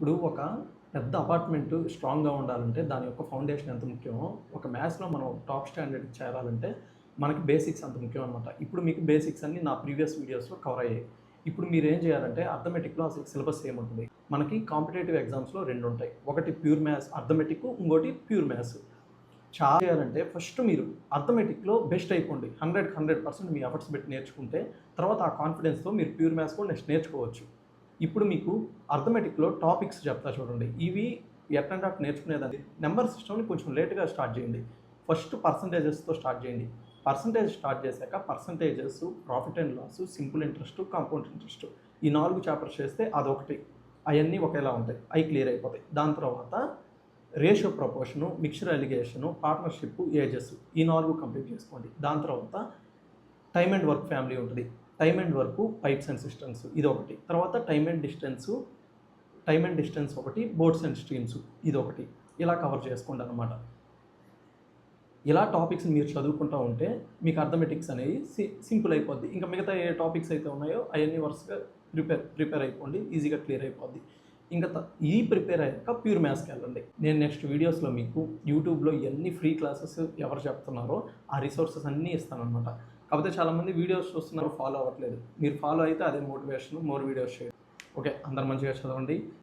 ఇప్పుడు ఒక పెద్ద అపార్ట్మెంట్ స్ట్రాంగ్‌గా ఉండాలంటే దాని యొక్క ఫౌండేషన్ ఎంత ముఖ్యమో, ఒక మ్యాథ్స్‌లో మనం టాప్ స్టాండర్డ్‌కి చేరాలంటే మనకి బేసిక్స్ అంత ముఖ్యం అనమాట. ఇప్పుడు మీకు బేసిక్స్ అన్నీ నా ప్రీవియస్ వీడియోస్‌లో కవర్ అయ్యాయి. ఇప్పుడు మీరేం చేయాలంటే అర్థమెటిక్‌లో అసలు సిలబస్ ఏముంటుంది? మనకి కాంపిటేటివ్ ఎగ్జామ్స్‌లో 2 ఉంటాయి. ఒకటి ప్యూర్ మ్యాథ్స్ అర్థమెటిక్, ఇంకోటి ప్యూర్ మ్యాథ్స్. చాలా చేయాలంటే ఫస్ట్ మీరు అర్థమెటిక్‌లో బెస్ట్ అయిపోండి. 100కి 100% మీ ఎఫర్ట్స్ పెట్టి నేర్చుకుంటే తర్వాత ఆ కాన్ఫిడెన్స్‌తో మీరు ప్యూర్ మ్యాథ్స్ కూడా నెక్స్ట్ నేర్చుకోవచ్చు. ఇప్పుడు మీకు అర్థమెటిక్‌లో టాపిక్స్ చెప్తా చూడండి. ఇవి ఎట్టంటే అటు నేర్చుకునేదాన్ని. నంబర్ సిస్టమ్‌ని కొంచెం లేట్‌గా స్టార్ట్ చేయండి. ఫస్ట్ పర్సెంటేజెస్‌తో స్టార్ట్ చేయండి. పర్సెంటేజ్ స్టార్ట్ చేశాక percentages, profit and loss, simple interest, compound interest ఈ 4 చాప్టర్స్ చేస్తే అదొకటి. అయన్నీ ఒకేలా ఉంటాయి. అయి క్లియర్ అయిపోతాయి. దాని తర్వాత ratio proportion, mixture alligation, partnership, ages ఈ 4 కంప్లీట్ చేసుకోండి. దాని తర్వాత టైమ్ అండ్ వర్క్ ఫ్యామిలీ ఉంటుంది. Time and work, pipes and cisterns ఇదొకటి. తర్వాత టైమ్ అండ్ డిస్టెన్స్ ఒకటి, బోట్స్ అండ్ స్ట్రీమ్స్ ఇదొకటి. ఇలా కవర్ చేసుకోండి అనమాట. ఇలా టాపిక్స్ మీరు చదువుకుంటూ ఉంటే మీకు అర్థమెటిక్స్ అనేవి సింపుల్ అయిపోద్ది. ఇంకా మిగతా ఏ టాపిక్స్ అయితే ఉన్నాయో అవన్నీ వరుసగా ప్రిపేర్ అయిపోండి. ఈజీగా క్లియర్ అయిపోద్ది. ఇంకా ఈ ప్రిపేర్ అయ్యాక ప్యూర్ మ్యాథ్స్కి వెళ్ళండి. నేను నెక్స్ట్ వీడియోస్లో మీకు యూట్యూబ్లో ఎన్ని ఫ్రీ క్లాసెస్ ఎవరు చెప్తున్నారో ఆ రిసోర్సెస్ అన్నీ ఇస్తానన్నమాట. కాకపోతే చాలామంది వీడియోస్ చూస్తున్నారు, ఫాలో అవ్వట్లేదు. మీరు ఫాలో అయితే అదే మోటివేషన్, మోర్ వీడియోస్ చేయండి. ఓకే, అందరు మంచిగా చదవండి.